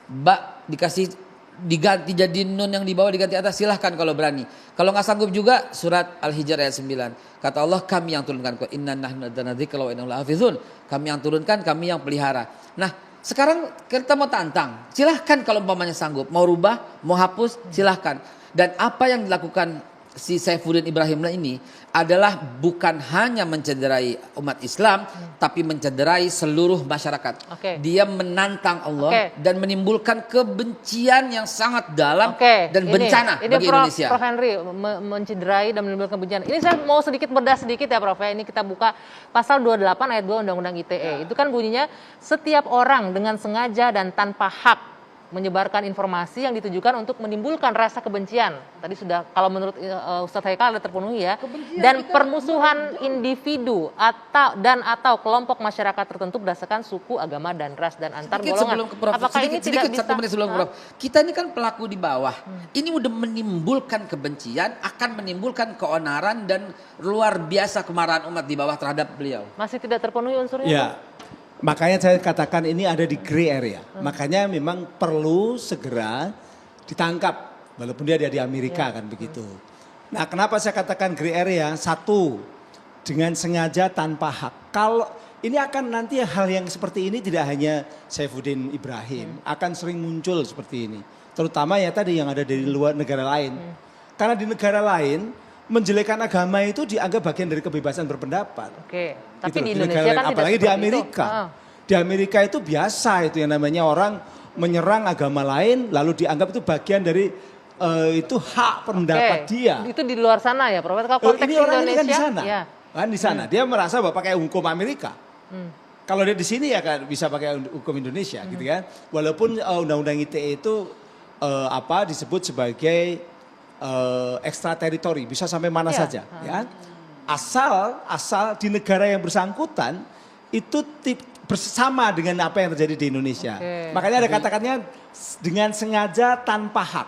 ba dikasih diganti jadi nun yang di bawah diganti atas, silahkan kalau berani. Kalau nggak sanggup juga surat Al-Hijr ayat 9. Kata Allah, kami yang turunkan. Inna nahnu nazzalna dzikra wa inna lahu hafizun. Kami yang turunkan, kami yang pelihara. Nah, sekarang kita mau tantang. Silahkan kalau umpamanya sanggup. Mau rubah, mau hapus, silahkan. Dan apa yang dilakukan si Saifuddin Ibrahim ini adalah bukan hanya mencederai umat Islam, tapi mencederai seluruh masyarakat. Dia menantang Allah dan menimbulkan kebencian yang sangat dalam dan bencana bagi Indonesia. Prof Henry mencederai dan menimbulkan kebencian. Ini saya mau sedikit bedah sedikit ya Prof. Ini kita buka pasal 28 ayat 2 Undang-Undang ITE. Itu kan bunyinya setiap orang dengan sengaja dan tanpa hak menyebarkan informasi yang ditujukan untuk menimbulkan rasa kebencian. Tadi sudah, kalau menurut Ustadz Haikal ada terpenuhi ya. Dan permusuhan individu atau kelompok masyarakat tertentu berdasarkan suku, agama, dan ras dan antar Sedikit golongan. sebelum ke Prof. Apakah ini tidak bisa? 1 menit sebelum ke Prof. Kita ini kan pelaku di bawah. Ini udah menimbulkan kebencian, akan menimbulkan keonaran dan luar biasa kemarahan umat di bawah terhadap beliau. Masih tidak terpenuhi unsurnya? Ya, makanya saya katakan ini ada di gray area. Makanya memang perlu segera ditangkap, walaupun dia ada di Amerika kan begitu. Nah, kenapa saya katakan gray area? Satu, dengan sengaja tanpa hak. Kalau ini akan nanti hal yang seperti ini tidak hanya Saifuddin Ibrahim, akan sering muncul seperti ini. Terutama ya tadi yang ada dari luar negara lain. Karena di negara lain menjelekan agama itu dianggap bagian dari kebebasan berpendapat. Oke, tapi Gitu di loh, Indonesia negara kan lain. tidak Apalagi di seperti Amerika. itu. Di Amerika itu biasa itu yang namanya orang menyerang agama lain lalu dianggap itu bagian dari itu hak pendapat Oke, dia. itu di luar sana ya, Prof. Kalau Oh, konteks ini orang ini Indonesia, kan di sana. ya. Kan di sana. Dia merasa bahwa pakai hukum Amerika. Kalau dia di sini ya kan bisa pakai hukum Indonesia gitu kan. Walaupun undang-undang ITE itu disebut sebagai ekstrateritori, bisa sampai mana Iya. saja ya. Asal di negara yang bersangkutan itu bersama dengan apa yang terjadi di Indonesia. Oke. Makanya ada katakannya dengan sengaja tanpa hak.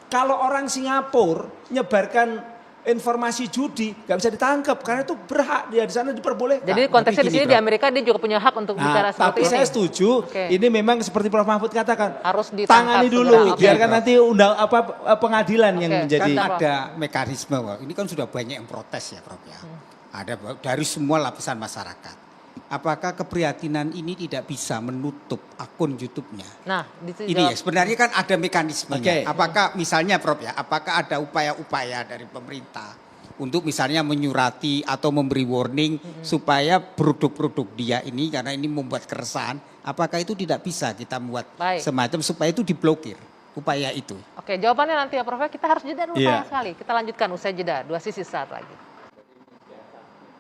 Kalau orang Singapura nyebarkan informasi judi nggak bisa ditangkap karena itu berhak dia di sana diperbolehkan. Jadi konteksnya Tapi di sini gini, di Bro. Amerika dia juga punya hak untuk bicara Nah, seperti tapi ini. saya setuju. Oke. Ini memang seperti Prof Mahfud katakan. Harus ditangkap Tangani segera. dulu, Oke, biarkan Prof. nanti pengadilan yang Oke, menjadi. Kan Prof. ada mekanisme, Pak. Ini kan sudah banyak yang protes ya, Prof ya. Ada dari semua lapisan masyarakat. Apakah keprihatinan ini tidak bisa menutup akun YouTube-nya? Nah, di situ Ini ya, jawab. sebenarnya kan ada mekanismenya. Oke. Apakah misalnya Prof ya, apakah ada upaya-upaya dari pemerintah untuk misalnya menyurati atau memberi warning supaya produk-produk dia ini karena ini membuat keresahan, apakah itu tidak bisa kita buat Baik. semacam supaya itu diblokir upaya itu? Oke, jawabannya nanti ya Prof. Kita harus jeda dulu Iya. sayang sekali. Kita lanjutkan usai jeda, 2 sisi saat lagi.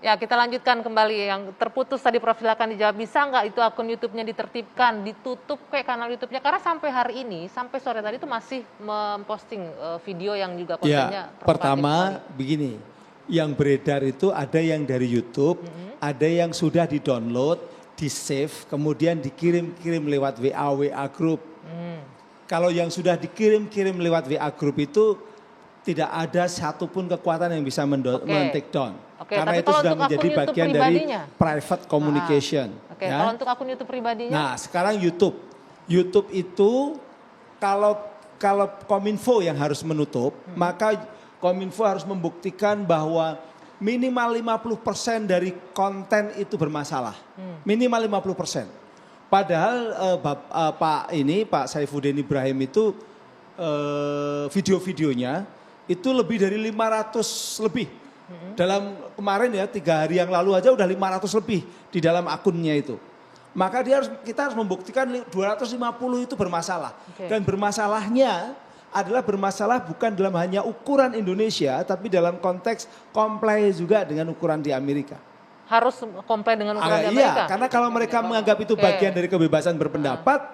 Ya, kita lanjutkan kembali yang terputus tadi Prof. Silakan dijawab, bisa nggak itu akun YouTube-nya ditertibkan, ditutup kayak kanal YouTube-nya? Karena sampai hari ini, sampai sore tadi itu masih memposting video yang juga kontennya Ya, pertama begini, yang beredar itu ada yang dari YouTube, ada yang sudah di-download, di-save, kemudian dikirim-kirim lewat WA group. Kalau yang sudah dikirim-kirim lewat WA group itu tidak ada satupun kekuatan yang bisa men-take down. Oke, Karena tapi itu kalau sudah untuk menjadi akun YouTube bagian dari pribadinya? private communication. Oke, ya. kalau untuk akun YouTube pribadinya? Nah, sekarang YouTube itu kalau Kominfo yang harus menutup, maka Kominfo harus membuktikan bahwa minimal 50% dari konten itu bermasalah. Minimal 50%. Padahal Pak Saifuddin Ibrahim itu video-videonya itu lebih dari 500 lebih. Dalam kemarin ya 3 hari yang lalu aja udah 500 lebih di dalam akunnya itu. Maka kita harus membuktikan 250 itu bermasalah. Oke. Dan bermasalahnya adalah bermasalah bukan dalam hanya ukuran Indonesia, tapi dalam konteks comply juga dengan ukuran di Amerika. Harus comply dengan ukuran di Iya, Amerika? karena kalau mereka menganggap itu Oke. bagian dari kebebasan berpendapat,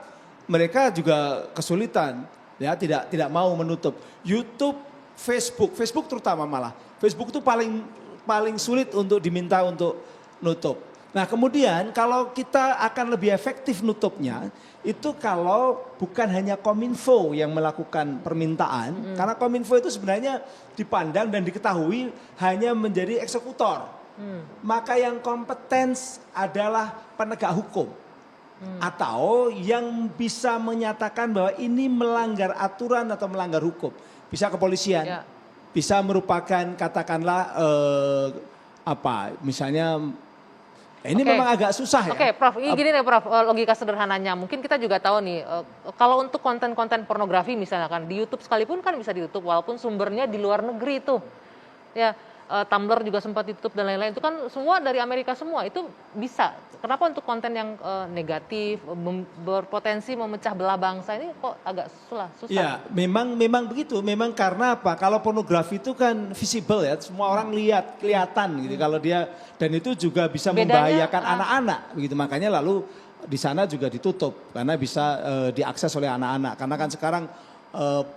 mereka juga kesulitan, ya tidak mau menutup. YouTube, Facebook terutama malah. Facebook itu paling sulit untuk diminta untuk nutup. Nah kemudian kalau kita akan lebih efektif nutupnya, itu kalau bukan hanya Kominfo yang melakukan permintaan, karena Kominfo itu sebenarnya dipandang dan diketahui hanya menjadi eksekutor. Maka yang kompeten adalah penegak hukum. Atau yang bisa menyatakan bahwa ini melanggar aturan atau melanggar hukum. Bisa kepolisian, Ya. bisa merupakan katakanlah misalnya ini Oke. memang agak susah ya. Oke, Prof. Ini gini deh, Prof. Logika sederhananya. Mungkin kita juga tahu nih, kalau untuk konten-konten pornografi misalkan di YouTube sekalipun kan bisa ditutup walaupun sumbernya di luar negeri itu. Ya, Tumblr juga sempat ditutup dan lain-lain. Itu kan semua dari Amerika semua. Itu bisa. Kenapa untuk konten yang negatif, berpotensi memecah belah bangsa ini kok agak susah? Ya, memang begitu. Memang karena apa? Kalau pornografi itu kan visible ya, semua orang kelihatan gitu. Kalau dia dan itu juga bisa Bedanya, membahayakan anak-anak begitu. Makanya lalu di sana juga ditutup karena bisa diakses oleh anak-anak. Karena kan sekarang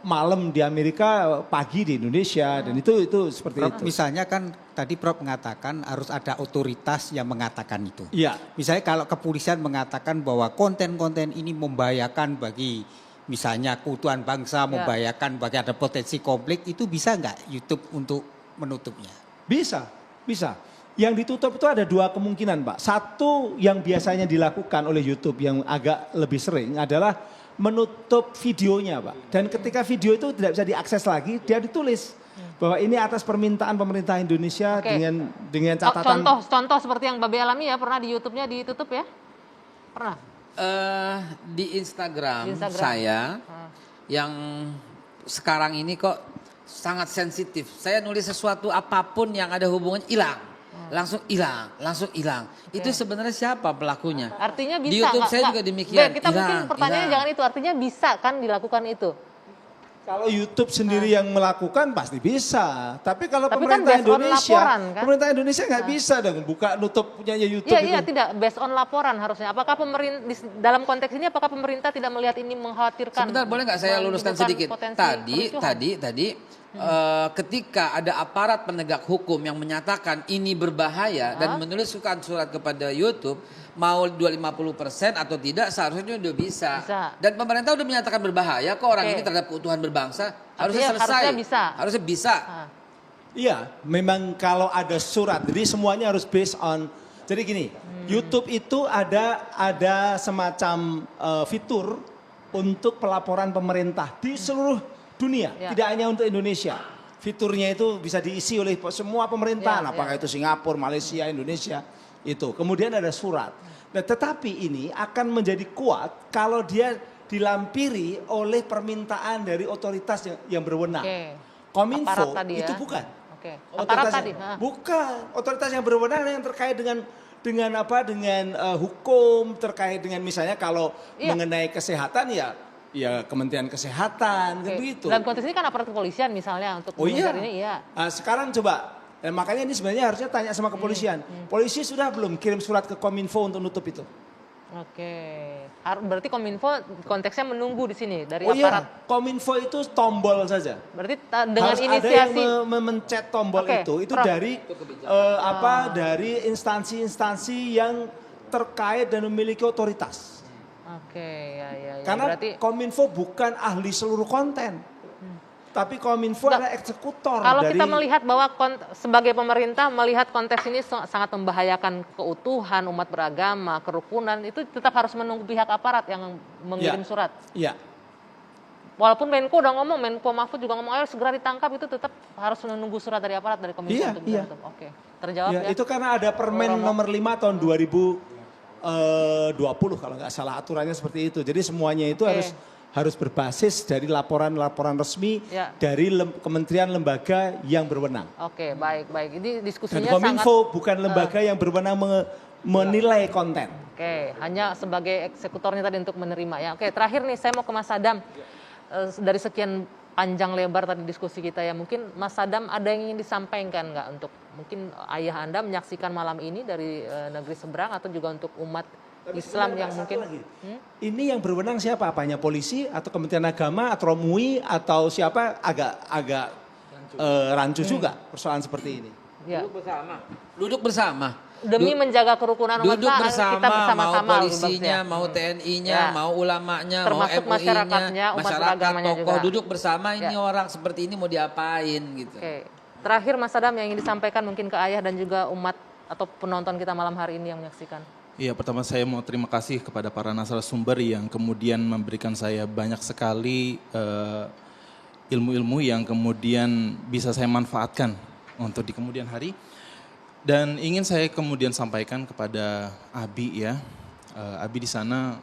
malam di Amerika, pagi di Indonesia, dan itu seperti Prof, itu. misalnya kan tadi Prof mengatakan harus ada otoritas yang mengatakan itu. Iya. Misalnya kalau kepolisian mengatakan bahwa konten-konten ini membahayakan bagi misalnya keutuhan bangsa, membahayakan bagi ada potensi konflik, itu bisa nggak YouTube untuk menutupnya? Bisa. Yang ditutup itu ada dua kemungkinan, Pak. Satu yang biasanya dilakukan oleh YouTube yang agak lebih sering adalah menutup videonya, Pak. Dan ketika video itu tidak bisa diakses lagi, dia ditulis bahwa ini atas permintaan pemerintah Indonesia dengan catatan. Contoh seperti yang Babe alami ya, pernah di YouTube-nya ditutup ya? Pernah? Di Instagram saya yang sekarang ini kok sangat sensitif. Saya nulis sesuatu apapun yang ada hubungannya hilang. Langsung hilang. Itu sebenarnya siapa pelakunya? Artinya bisa. Di YouTube saya juga demikian. Kita mungkin pertanyaannya jangan itu. Artinya bisa kan dilakukan itu? Kalau YouTube sendiri yang melakukan pasti bisa. Tapi kalau Tapi pemerintah kan based on Indonesia, laporan, kan? pemerintah Indonesia nggak bisa dong buka nutup punyanya YouTube Iya, itu. tidak based on laporan harusnya. Apakah dalam konteks ini apakah pemerintah tidak melihat ini mengkhawatirkan? Sebentar, boleh nggak saya luruskan sedikit? Tadi ketika ada aparat penegak hukum yang menyatakan ini berbahaya dan menuliskan surat kepada YouTube, mau 250% atau tidak seharusnya udah bisa. Dan pemerintah udah menyatakan berbahaya kok orang ini terhadap keutuhan berbangsa, harusnya selesai. Harusnya bisa. Iya, memang kalau ada surat, jadi semuanya harus based on. Jadi gini, YouTube itu ada semacam fitur untuk pelaporan pemerintah di seluruh dunia, tidak hanya untuk Indonesia. Fiturnya itu bisa diisi oleh semua pemerintahan, apakah itu Singapura, Malaysia, Indonesia, itu. Kemudian ada surat. Nah, tetapi ini akan menjadi kuat kalau dia dilampiri oleh permintaan dari otoritas yang berwenang. Kominfo itu bukan. Bukan, otoritas yang berwenang yang terkait dengan hukum, terkait dengan misalnya kalau mengenai kesehatan ya Kementerian Kesehatan kan begitu. Dalam konteks ini kan aparat kepolisian misalnya untuk mengejar ini sekarang coba, makanya ini sebenarnya harusnya tanya sama kepolisian. Polisi sudah belum kirim surat ke Kominfo untuk nutup itu? Berarti Kominfo konteksnya menunggu di sini dari aparat. Kominfo itu tombol saja. Berarti dengan harus inisiasi ada yang memencet tombol itu Prof. dari instansi-instansi yang terkait dan memiliki otoritas. Karena berarti Kominfo bukan ahli seluruh konten. Tapi Kominfo adalah eksekutor. Kalau kita melihat bahwa sebagai pemerintah melihat konteks ini sangat membahayakan keutuhan umat beragama, kerukunan, itu tetap harus menunggu pihak aparat yang mengirim surat. Iya. Walaupun Menko udah ngomong, Menko Mahfud juga ngomong ayo segera ditangkap, itu tetap harus menunggu surat dari aparat dari Kominfo untuk ditutup. Terjawab ya. Itu karena ada Permen nomor 5 tahun 2020 kalau nggak salah aturannya seperti itu. Jadi semuanya itu harus berbasis dari laporan-laporan resmi dari kementerian lembaga yang berwenang. Baik. Ini diskusinya dan Kominfo bukan lembaga yang berwenang menilai konten. Hanya sebagai eksekutornya tadi untuk menerima ya. Terakhir nih saya mau ke Mas Sadam. Dari sekian panjang lebar tadi diskusi kita ya, mungkin Mas Sadam ada yang ingin disampaikan nggak untuk mungkin ayah Anda menyaksikan malam ini dari negeri seberang atau juga untuk umat Islam yang mungkin ini yang berwenang siapa? Apanya polisi atau Kementerian Agama atau MUI atau siapa? Agak rancu juga persoalan seperti ini. Duduk bersama. Demi menjaga kerukunan umat duduk bersama, kita bersama-sama. Mau polisinya, mau TNI-nya, mau ulamanya, termasuk mau masyarakatnya, MUI-nya, umat beragamanya tokoh juga. duduk bersama ini orang seperti ini mau diapain gitu. Terakhir Mas Sadam yang ingin disampaikan mungkin ke ayah dan juga umat atau penonton kita malam hari ini yang menyaksikan. Iya, pertama saya mau terima kasih kepada para narasumber yang kemudian memberikan saya banyak sekali ilmu-ilmu yang kemudian bisa saya manfaatkan untuk di kemudian hari. Dan ingin saya kemudian sampaikan kepada Abi ya, Abi di sana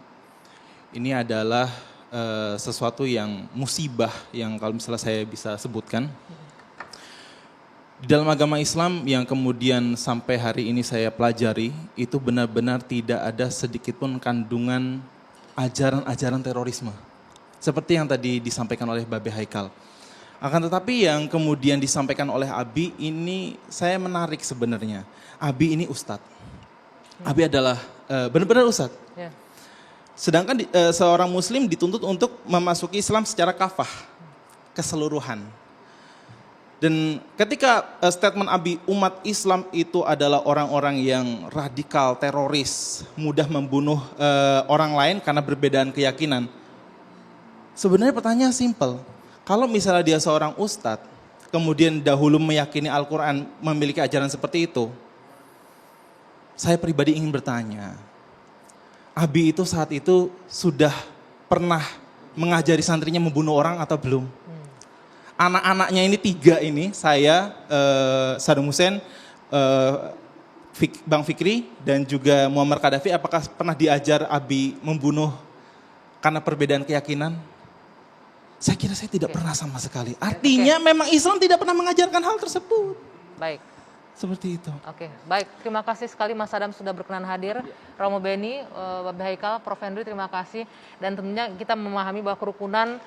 ini adalah sesuatu yang musibah yang kalau misalnya saya bisa sebutkan. Di dalam agama Islam yang kemudian sampai hari ini saya pelajari, itu benar-benar tidak ada sedikitpun kandungan ajaran-ajaran terorisme. Seperti yang tadi disampaikan oleh Babe Haikal. Akan tetapi yang kemudian disampaikan oleh Abi ini saya menarik sebenarnya. Abi ini ustadz. Abi adalah benar-benar ustadz. Sedangkan seorang muslim dituntut untuk memasuki Islam secara kafah, keseluruhan. Dan ketika statement Abi, umat Islam itu adalah orang-orang yang radikal, teroris, mudah membunuh orang lain karena perbedaan keyakinan. Sebenarnya pertanyaan simpel, kalau misalnya dia seorang ustadz, kemudian dahulu meyakini Al-Quran memiliki ajaran seperti itu, saya pribadi ingin bertanya, Abi itu saat itu sudah pernah mengajari santrinya membunuh orang atau belum? Anak-anaknya ini 3 ini, saya, Saddam Hussein, Bang Fikri, dan juga Muammar Gaddafi, apakah pernah diajar Abi membunuh karena perbedaan keyakinan? Saya kira saya tidak pernah sama sekali. Artinya memang Islam tidak pernah mengajarkan hal tersebut. Baik. Seperti itu. Oke, baik. Terima kasih sekali Mas Adam sudah berkenan hadir. Romo Beni, Babe Haikal, Prof. Henry, terima kasih. Dan tentunya kita memahami bahwa kerukunan,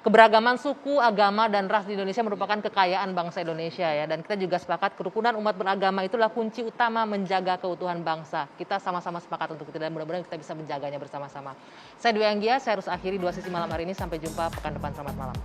keberagaman suku, agama, dan ras di Indonesia merupakan kekayaan bangsa Indonesia ya. Dan kita juga sepakat kerukunan umat beragama itulah kunci utama menjaga keutuhan bangsa. Kita sama-sama sepakat untuk itu dan mudah-mudahan kita bisa menjaganya bersama-sama. Saya Dwi Anggia, saya harus akhiri 2 sesi malam hari ini. Sampai jumpa pekan depan, selamat malam.